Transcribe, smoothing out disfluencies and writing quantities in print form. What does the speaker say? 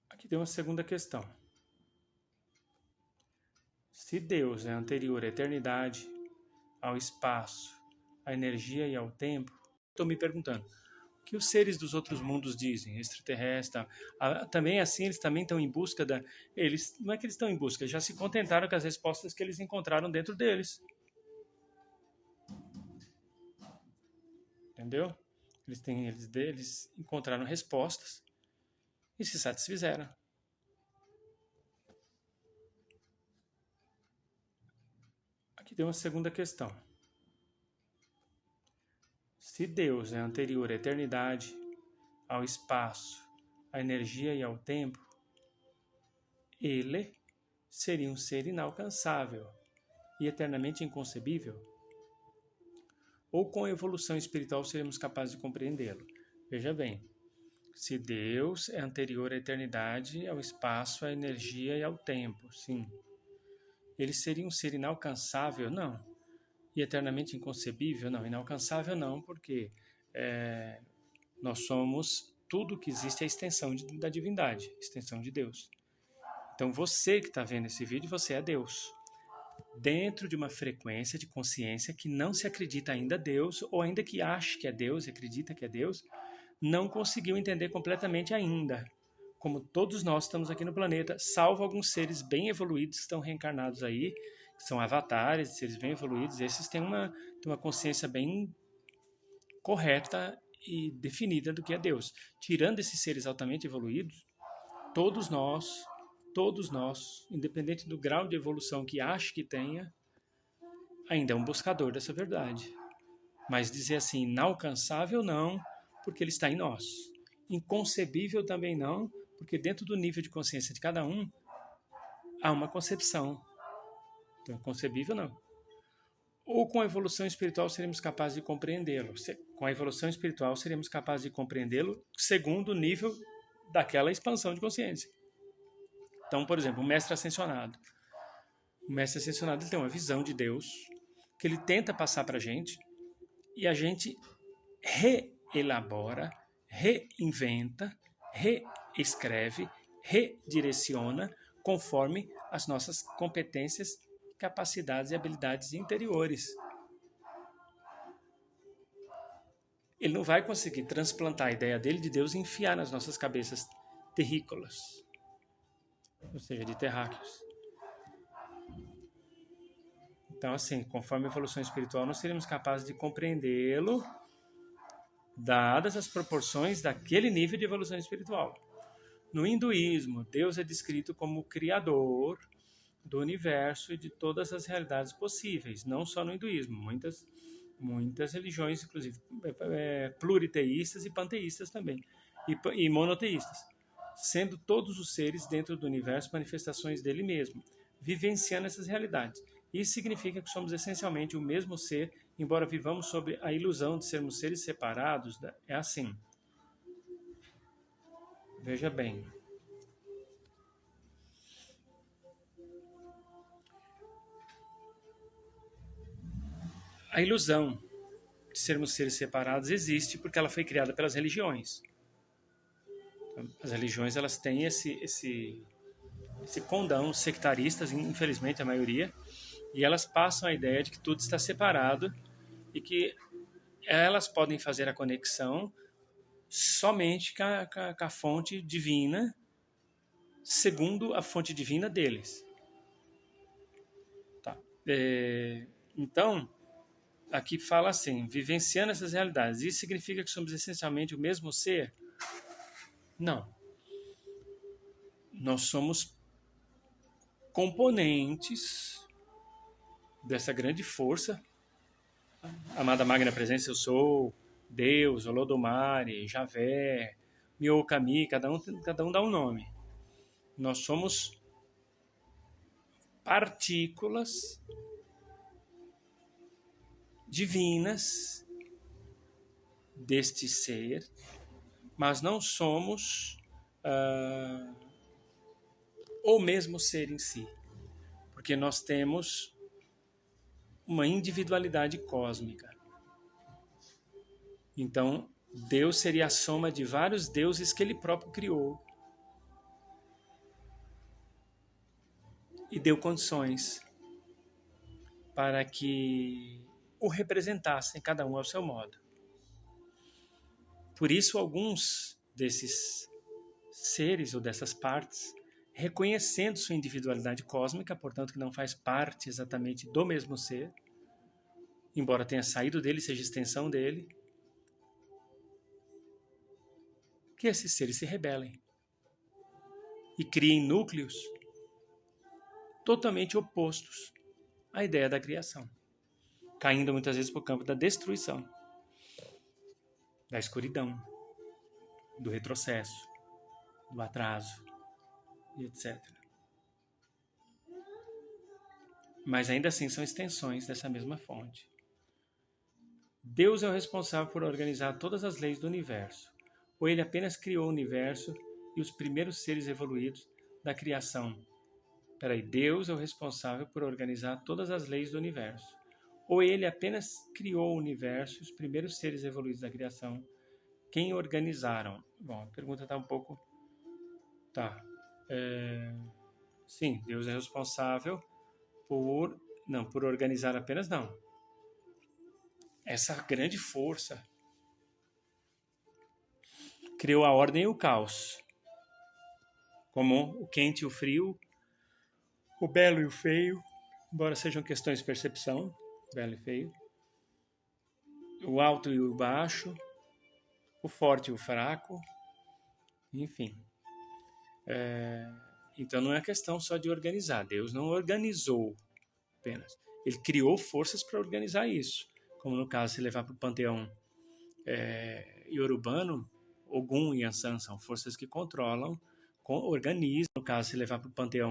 Aqui tem uma segunda questão. Se Deus é anterior à eternidade, ao espaço, à energia e ao tempo, estou me perguntando, o que os seres dos outros mundos dizem, extraterrestres, também assim eles também estão em busca da... Eles, não é que eles estão em busca, já se contentaram com as respostas que eles encontraram dentro deles. Entendeu? Eles encontraram respostas e se satisfizeram. Aqui tem uma segunda questão. Se Deus é anterior à eternidade, ao espaço, à energia e ao tempo, ele seria um ser inalcançável e eternamente inconcebível? Ou com a evolução espiritual seremos capazes de compreendê-lo? Veja bem, se Deus é anterior à eternidade, ao espaço, à energia e ao tempo, sim. Ele seria um ser inalcançável? Não. E eternamente inconcebível? Não. Inalcançável não, porque nós somos, tudo que existe é a extensão da divindade, extensão de Deus. Então você que está vendo esse vídeo, você é Deus. Dentro de uma frequência de consciência que não se acredita ainda a Deus, ou ainda que ache que é Deus e acredita que é Deus, não conseguiu entender completamente ainda. Como todos nós estamos aqui no planeta, salvo alguns seres bem evoluídos que estão reencarnados aí, que são avatares, seres bem evoluídos, esses têm uma consciência bem correta e definida do que é Deus. Tirando esses seres altamente evoluídos, todos nós, independente do grau de evolução que ache que tenha, ainda é um buscador dessa verdade. Mas dizer assim, inalcançável não, porque ele está em nós. Inconcebível também não, porque dentro do nível de consciência de cada um, há uma concepção. Então, concebível não. Ou com a evolução espiritual seremos capazes de compreendê-lo. Com a evolução espiritual seremos capazes de compreendê-lo segundo o nível daquela expansão de consciência. Então, por exemplo, o mestre ascensionado. O mestre ascensionado ele tem uma visão de Deus que ele tenta passar para a gente e a gente reelabora, reinventa, reescreve, redireciona conforme as nossas competências, capacidades e habilidades interiores. Ele não vai conseguir transplantar a ideia dele de Deus e enfiar nas nossas cabeças terrícolas, ou seja, de terráqueos. Então, assim, conforme a evolução espiritual, nós seríamos capazes de compreendê-lo, dadas as proporções daquele nível de evolução espiritual. No hinduísmo, Deus é descrito como o criador do universo e de todas as realidades possíveis, não só no hinduísmo, muitas religiões, inclusive pluriteístas e panteístas também, e monoteístas, sendo todos os seres dentro do universo manifestações dele mesmo, vivenciando essas realidades. Isso significa que somos essencialmente o mesmo ser, embora vivamos sob a ilusão de sermos seres separados. É assim. Veja bem. A ilusão de sermos seres separados existe porque ela foi criada pelas religiões. As religiões elas têm esse condão, sectaristas, infelizmente a maioria, e elas passam a ideia de que tudo está separado e que elas podem fazer a conexão somente com a fonte divina, segundo a fonte divina deles. Tá. Então, aqui fala assim, vivenciando essas realidades. Isso significa que somos essencialmente o mesmo ser? Não. Nós somos componentes dessa grande força. Amada Magna Presença, eu sou Deus, Olodumare, Javé, Miokami, cada um dá um nome. Nós somos partículas divinas deste ser, mas não somos o mesmo ser em si, porque nós temos uma individualidade cósmica. Então, Deus seria a soma de vários deuses que ele próprio criou. e deu condições para que o representassem, cada um ao seu modo. Por isso, alguns desses seres ou dessas partes, reconhecendo sua individualidade cósmica, portanto que não faz parte exatamente do mesmo ser, embora tenha saído dele, seja extensão dele, que esses seres se rebelem e criem núcleos totalmente opostos à ideia da criação, caindo muitas vezes para o campo da destruição, da escuridão, do retrocesso, do atraso, e etc. Mas ainda assim são extensões dessa mesma fonte. Deus é o responsável por organizar todas as leis do universo, ou ele apenas criou o universo e os primeiros seres evoluídos da criação? Deus é o responsável por organizar todas as leis do universo, ou ele apenas criou o universo e os primeiros seres evoluídos da criação? Quem organizaram? Bom, a pergunta está um pouco... Sim, Deus é responsável por... Não, por organizar apenas não. Essa grande força criou a ordem e o caos, como o quente e o frio, o belo e o feio, embora sejam questões de percepção, belo e feio, o alto e o baixo, o forte e o fraco, enfim. Então não é questão só de organizar. Deus não organizou apenas. Ele criou forças para organizar isso. Como no caso, se levar para o panteão iorubano, Ogum e Ansan são forças que controlam, organizam. No caso, se levar para o panteão